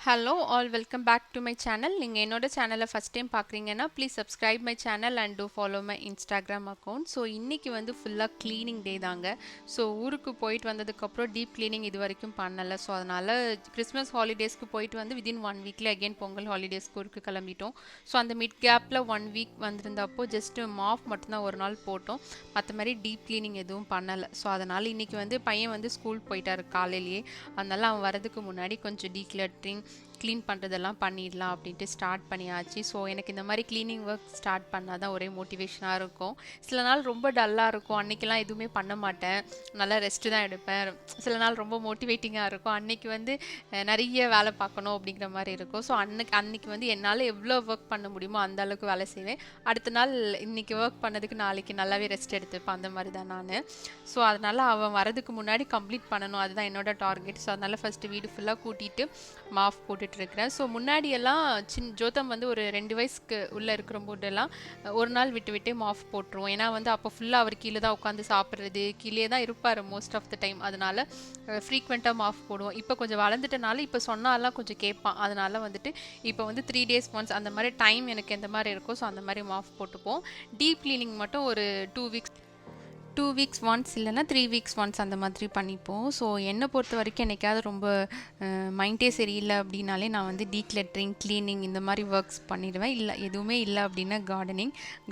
Hello all welcome back to my channel. நீங்கள் என்னோட சேனலை ஃபஸ்ட் டைம் பார்க்குறீங்கன்னா please subscribe my channel and do follow my Instagram account. So இன்றைக்கி வந்து ஃபுல்லாக க்ளீனிங் டே தாங்க. ஸோ ஊருக்கு போயிட்டு வந்ததுக்கப்புறம் டீப் க்ளீனிங் இது வரைக்கும் பண்ணலை. ஸோ அதனால் கிறிஸ்மஸ் ஹாலிடேஸ்க்கு போயிட்டு வந்து வித்தின் 1 வீக்கில் அகெயின் பொங்கல் ஹாலிடேஸ்க்கு ஊருக்கு கிளம்பிட்டோம். ஸோ அந்த மிட் கேப்பில் 1 வீக் வந்திருந்தப்போ ஜஸ்ட்டு மாஃப் மட்டும்தான் ஒரு நாள் போட்டோம். மற்ற மாதிரி டீப் க்ளீனிங் எதுவும் பண்ணலை. ஸோ அதனால் இன்றைக்கி வந்து பையன் வந்து ஸ்கூல் போயிட்டார் காலையிலேயே. அதனால் அவன் வரதுக்கு முன்னாடி கொஞ்சம் டீக்ளட்டரிங் க்ளீன் பண்ணுறதெல்லாம் பண்ணிடலாம் அப்படின்ட்டு ஸ்டார்ட் பண்ணியாச்சு. ஸோ எனக்கு இந்த மாதிரி க்ளீனிங் ஒர்க் ஸ்டார்ட் பண்ணால் தான் ஒரே மோட்டிவேஷனாக இருக்கும். சில நாள் ரொம்ப டல்லாக இருக்கும், அன்றைக்கெலாம் எதுவுமே பண்ண மாட்டேன், நல்லா ரெஸ்ட்டு தான் எடுப்பேன். சில நாள் ரொம்ப மோட்டிவேட்டிங்காக இருக்கும், அன்றைக்கி வந்து நிறைய வேலை பார்க்கணும் அப்படிங்கிற மாதிரி இருக்கும். ஸோ அன்றைக்கி வந்து என்னால் எவ்வளோ ஒர்க் பண்ண முடியுமோ அந்த அளவுக்கு வேலை செய்வேன். அடுத்த நாள் இன்றைக்கி ஒர்க் பண்ணதுக்கு நாளைக்கு நல்லாவே ரெஸ்ட் எடுத்துப்பேன், அந்த மாதிரி தான் நான். ஸோ அதனால் அவன் வரதுக்கு முன்னாடி கம்ப்ளீட் பண்ணணும், அதுதான் என்னோட டார்கெட். ஸோ அதனால் ஃபஸ்ட்டு வீடு ஃபுல்லாக கூட்டிகிட்டு மாஃப் போட்டுட்ருக்கிறேன். ஸோ முன்னாடியெல்லாம் ஜோதம் வந்து ஒரு 2 வயசுக்கு உள்ளே இருக்கிற போதெல்லாம் ஒரு நாள் விட்டு விட்டே மாஃப் போட்டுருவோம். ஏன்னா வந்து அப்போ ஃபுல்லாக அவர் கீழே தான் உட்காந்து சாப்பிட்றது, கீழே தான் இருப்பார் மோஸ்ட் ஆஃப் த டைம். அதனால் ஃப்ரீக்வெண்ட்டாக மாஃப் போடுவோம். இப்போ கொஞ்சம் வளர்ந்துட்டனால இப்போ சொன்னாலாம் கொஞ்சம் கேட்பான். அதனால் வந்துட்டு இப்போ வந்து 3 days once அந்த மாதிரி டைம் எனக்கு எந்த மாதிரி இருக்கோ ஸோ அந்த மாதிரி மாஃப் போட்டுப்போம். டீப் க்ளீனிங் மட்டும் ஒரு 2 வீக்ஸ் ஒன்ஸ் இல்லைன்னா 3 வீக்ஸ் ஒன்ஸ் அந்த மாதிரி பண்ணிப்போம். ஸோ என்னை பொறுத்த வரைக்கும் என்னைக்காவது ரொம்ப மைண்டே சரியில்லை அப்படின்னாலே நான் வந்து டீக்ளட்டரிங், க்ளீனிங் இந்த மாதிரி ஒர்க்ஸ் பண்ணிடுவேன். இல்லை எதுவுமே இல்லை அப்படின்னா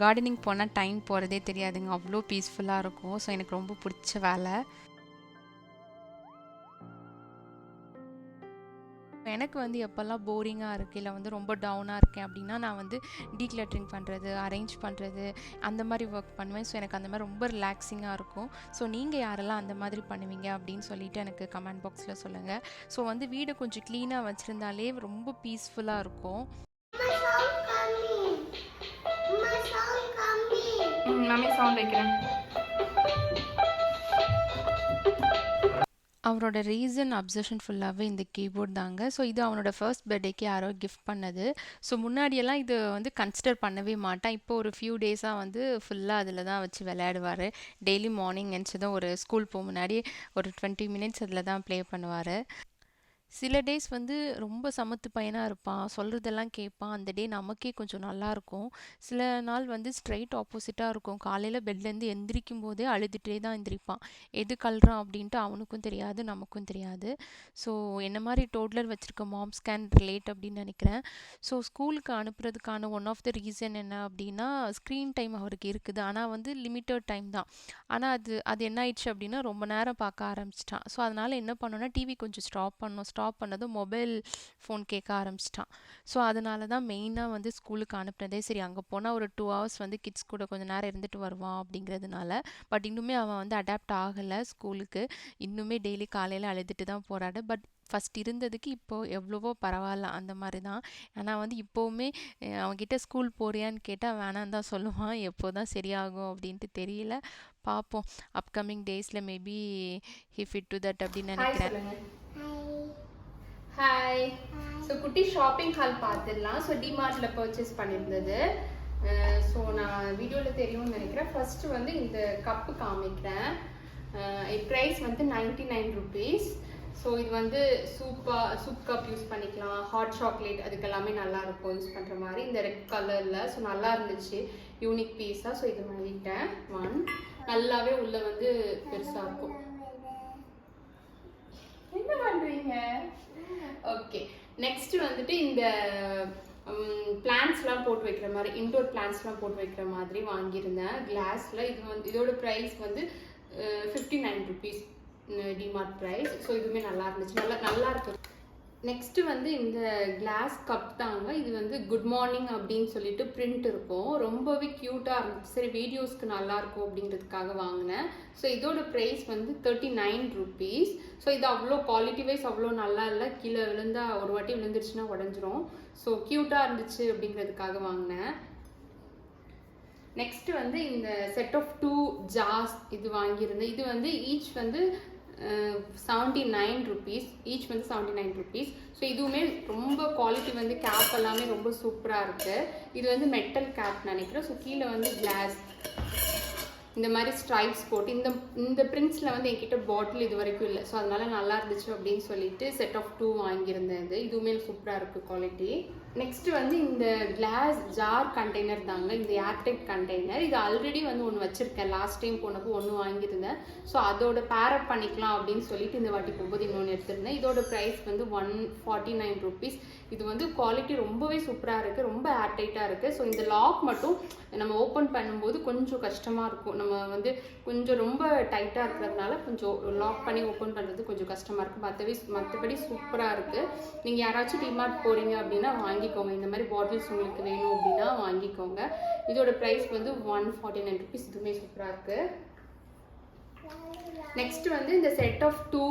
கார்டனிங் போனால் டைம் போகிறதே தெரியாதுங்க, அவ்வளோ பீஸ்ஃபுல்லாக இருக்கும். ஸோ எனக்கு ரொம்ப பிடிச்ச வேலை. எனக்கு வந்து எப்போல்லாம் போரிங்காக இருக்குது இல்லை வந்து ரொம்ப டவுனாக இருக்கேன் அப்படின்னா நான் வந்து டீக்ளட்டரிங் பண்ணுறது, அரேஞ்ச் பண்ணுறது அந்த மாதிரி ஒர்க் பண்ணுவேன். ஸோ எனக்கு அந்த மாதிரி ரொம்ப ரிலாக்ஸிங்காக இருக்கும். ஸோ நீங்கள் யாரெல்லாம் அந்த மாதிரி பண்ணுவீங்க அப்படின்னு சொல்லிட்டு எனக்கு கமெண்ட் பாக்ஸில் சொல்லுங்கள். ஸோ வந்து வீடை கொஞ்சம் க்ளீனாக வச்சுருந்தாலே ரொம்ப பீஸ்ஃபுல்லாக இருக்கும். நானே சவுண்ட் வைக்கிறேன். அவரோட ரீசன் அப்சஷன் ஃபுல்லாகவே இந்த கீபோர்ட் தாங்க. ஸோ இது அவனோட ஃபர்ஸ்ட் பர்த்டேக்கு யாரோ கிஃப்ட் பண்ணது. ஸோ முன்னாடியெல்லாம் இது வந்து கன்சிடர் பண்ணவே மாட்டான். இப்போ ஒரு ஃபியூ டேஸாக வந்து ஃபுல்லாக அதில் தான் வச்சு விளையாடுவார். டெய்லி மார்னிங் நினச்சதும் ஒரு ஸ்கூல் போக முன்னாடி ஒரு 20 minutes அதில் தான் ப்ளே பண்ணுவார். சில டேஸ் வந்து ரொம்ப சமத்து பையனாக இருப்பான், சொல்கிறதெல்லாம் கேட்பான். அந்த டே நமக்கே கொஞ்சம் நல்லாயிருக்கும். சில நாள் வந்து ஸ்ட்ரைட் ஆப்போசிட்டாக இருக்கும். காலையில் பெட்லேருந்து எந்திரிக்கும் போதே அழுதுகிட்டே தான் எந்திரிப்பான். எது கல்றான் அப்படின்ட்டு அவனுக்கும் தெரியாது, நமக்கும் தெரியாது. ஸோ என்ன மாதிரி டோட்லர் வச்சுருக்க மாம்ஸ் கேன் ரிலேட் அப்படின்னு நினைக்கிறேன். ஸோ ஸ்கூலுக்கு அனுப்புறதுக்கான ஒன் ஆஃப் த ரீசன் என்ன அப்படின்னா ஸ்க்ரீன் டைம் அவருக்கு இருக்குது, ஆனால் வந்து லிமிட்டட் டைம் தான். ஆனால் அது என்ன ஆயிடுச்சு அப்படின்னா ரொம்ப நேரம் பார்க்க ஆரம்பிச்சிட்டான். ஸோ அதனால் என்ன பண்ணோன்னா டிவி கொஞ்சம் ஸ்டாப் பண்ணதும் மொபைல் ஃபோன் கேட்க ஆரம்பிச்சிட்டான். ஸோ அதனால தான் மெயினாக வந்து ஸ்கூலுக்கு அனுப்புனதே. சரி அங்கே போனால் ஒரு 2 hours வந்து கிட்ஸ் கூட கொஞ்சம் நேரம் இருந்துட்டு வருவான் அப்படிங்கிறதுனால. பட் இன்னுமே அவன் வந்து அடாப்ட் ஆகலை ஸ்கூலுக்கு. இன்னுமே டெய்லி காலையில் அழுதுட்டு தான் போகிறாடு. பட் ஃபஸ்ட் இருந்ததுக்கு இப்போது எவ்வளவோ பரவாயில்ல, அந்த மாதிரி தான். ஆனால் வந்து இப்போவுமே அவன்கிட்ட ஸ்கூல் போறியான்னு கேட்டால் வேணான்னு தான் சொல்லுவான். எப்போ தான் சரியாகும் அப்படின்ட்டு தெரியல, பார்ப்போம். அப்கமிங் டேஸில் maybe he fit to that அப்படின்னு நினைக்கிறேன். ஹாய். ஸோ குட்டி ஷாப்பிங் ஹால் பார்த்துடலாம். ஸோ டிமார்ட்டில் பர்ச்சேஸ் பண்ணியிருந்தது. ஸோ நான் வீடியோவில் தெரியும்னு நினைக்கிறேன். ஃபஸ்ட்டு வந்து இந்த கப்பு காமிக்கிறேன். ப்ரைஸ் வந்து 99 rupees. ஸோ இது வந்து சூப் கப் யூஸ் பண்ணிக்கலாம், ஹாட் சாக்லேட் அதுக்கெல்லாமே நல்லாயிருக்கும் யூஸ் பண்ணுற மாதிரி. இந்த ரெட் கலரில் ஸோ நல்லா இருந்துச்சு, யூனிக் பீஸாக. ஸோ இது வாங்கிட்டேன். நல்லாவே உள்ளே வந்து பெருசாக இருக்கும். என்ன பண்ணுறீங்க? ஓகே, நெக்ஸ்ட் வந்துட்டு இந்த பிளான்ட்ஸ்லாம் போட்டு வைக்கிற மாதிரி, இன்டோர் பிளான்ட்ஸ்லாம் போட்டு வைக்கிற மாதிரி வாங்கியிருந்தேன் கிளாஸில். இது வந்து இதோட ப்ரைஸ் வந்து 59 rupees டிமார்ட் ப்ரைஸ். ஸோ இதுவுமே நல்லா இருந்துச்சு, நல்லா இருக்கு. நெக்ஸ்ட்டு வந்து இந்த கிளாஸ் கப் தாங்க. இது வந்து குட் மார்னிங் அப்படின்னு சொல்லிட்டு பிரிண்ட் இருக்கும், ரொம்பவே க்யூட்டாக இருந்துச்சு. சரி வீடியோஸ்க்கு நல்லாயிருக்கும் அப்படிங்கிறதுக்காக வாங்கினேன். ஸோ இதோட ப்ரைஸ் வந்து 39 rupees. ஸோ இது அவ்வளோ குவாலிட்டி வைஸ் அவ்வளோ நல்லா இல்லை, கீழே விழுந்தால் ஒரு வாட்டி விழுந்துருச்சுன்னா உடஞ்சிரும். ஸோ க்யூட்டாக இருந்துச்சு அப்படிங்கிறதுக்காக வாங்கினேன். நெக்ஸ்ட்டு வந்து இந்த செட் ஆஃப் 2 ஜார்ஸ் இது வாங்கியிருந்தேன். இது வந்து ஈச் வந்து 79 rupees. ஈச் வந்து 79 rupees. ஸோ இதுவுமே ரொம்ப குவாலிட்டி வந்து கேப் எல்லாமே ரொம்ப சூப்பராக இருக்குது. இது வந்து மெட்டல் கேப் நினைக்கிறேன். ஸோ கீழே வந்து கிளாஸ். இந்த மாதிரி ஸ்ட்ரைப்ஸ் போட்டு இந்த இந்த பிரிண்ட்ஸில் வந்து என்கிட்ட பாட்டில் இது வரைக்கும் இல்லை. ஸோ அதனால நல்லா இருந்துச்சு அப்படின்னு சொல்லிட்டு செட் ஆஃப் 2 வாங்கியிருந்தேன். இதுவுமே சூப்பராக இருக்குது குவாலிட்டி. நெக்ஸ்ட் வந்து இந்த கிளாஸ் ஜார் கண்டெய்னர் தாங்க, இந்த ஏர்டைட் கண்டெய்னர். இது ஆல்ரெடி வந்து ஒன்று வச்சுருக்கேன், லாஸ்ட் டைம் போனப்போ ஒன்று வாங்கியிருந்தேன். ஸோ அதோட பேரப் பண்ணிக்கலாம் அப்படின்னு சொல்லிட்டு இந்த வாட்டி போகும்போது இன்னொன்று எடுத்திருந்தேன். இதோட ப்ரைஸ் வந்து 149 ருபீஸ். இது வந்து குவாலிட்டி ரொம்பவே சூப்பராக இருக்குது, ரொம்ப ஏர்டைட்டாக இருக்குது. ஸோ இந்த லாக் மட்டும் நம்ம ஓப்பன் பண்ணும்போது கொஞ்சம் கஷ்டமாக இருக்கும். நம்ம வந்து கொஞ்சம் ரொம்ப டைட்டாக இருக்கிறதுனால கொஞ்சம் லாக் பண்ணி ஓப்பன் பண்ணுறது கொஞ்சம் கஷ்டமாக இருக்குது. மற்றபடி சூப்பராக இருக்குது. நீங்கள் யாராச்சும் டிமார்ட் போகிறீங்க அப்படின்னா வாங்கிக்கோங்க. இந்த மாதிரி பாட்டில்ஸ் உங்களுக்கு வேணும் அப்படின்னா வாங்கிக்கோங்க. இதோட ப்ரைஸ் வந்து 149 ருபீஸ். இதுவுமே சூப்பராக இருக்குது. நெக்ஸ்ட் வந்து இந்த set of 2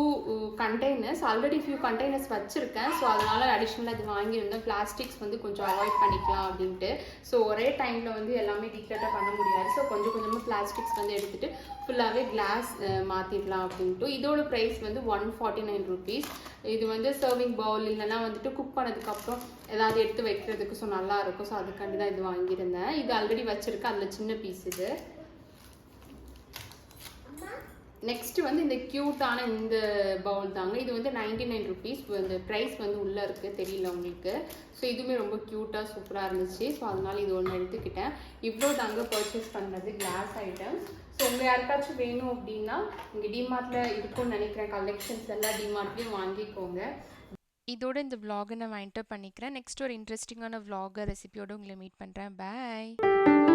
containers. Already few containers வச்சுருக்கேன். ஸோ அதனால் அடிஷ்னலாக இது வாங்கியிருந்தேன். பிளாஸ்டிக்ஸ் வந்து கொஞ்சம் அவாய்ட் பண்ணிக்கலாம் அப்படின்ட்டு. ஸோ ஒரே டைமில் வந்து எல்லாமே டீக்ரெட்டாக பண்ண முடியாது. ஸோ கொஞ்சம் கொஞ்சமாக பிளாஸ்டிக்ஸ் வந்து எடுத்துகிட்டு ஃபுல்லாகவே கிளாஸ் மாற்றிடலாம் அப்படின்ட்டு. இதோட ப்ரைஸ் வந்து 149 ருபீஸ். இது வந்து சர்விங் பவுல் இல்லைன்னா வந்துட்டு குக் பண்ணதுக்கப்புறம் ஏதாவது எடுத்து வைக்கிறதுக்கு ஸோ நல்லாயிருக்கும். ஸோ அதுக்காண்டி தான் இது வாங்கியிருந்தேன். இது ஆல்ரெடி வச்சுருக்கேன், அதில் சின்ன பீஸ் இது. நெக்ஸ்ட் வந்து இந்த க்யூட்டான இந்த பவுல் தாங்க. இது வந்து 99 ருபீஸ். இந்த ப்ரைஸ் வந்து உள்ளே இருக்குது, தெரியல உங்களுக்கு. ஸோ இதுவுமே ரொம்ப க்யூட்டாக சூப்பராக இருந்துச்சு. ஸோ அதனால் இது ஒன்று எடுத்துக்கிட்டேன். இவ்வளோ தாங்க பர்ச்சேஸ் பண்ணுறது கிளாஸ் ஐட்டம்ஸ். ஸோ உங்கள் யாருக்காச்சும் வேணும் அப்படின்னா இங்கே டிமார்ட்டில் இருக்கும்னு நினைக்கிறேன். கலெக்ஷன்ஸ் எல்லாம் டிமார்ட்லேயும் வாங்கிக்கோங்க. இதோட இந்த vlog நான் வைண்ட் அப் பண்ணிக்கிறேன். நெக்ஸ்ட் ஒரு இன்ட்ரெஸ்டிங்கான vlog ரெசிபியோட உங்களை மீட் பண்ணுறேன். பாய்.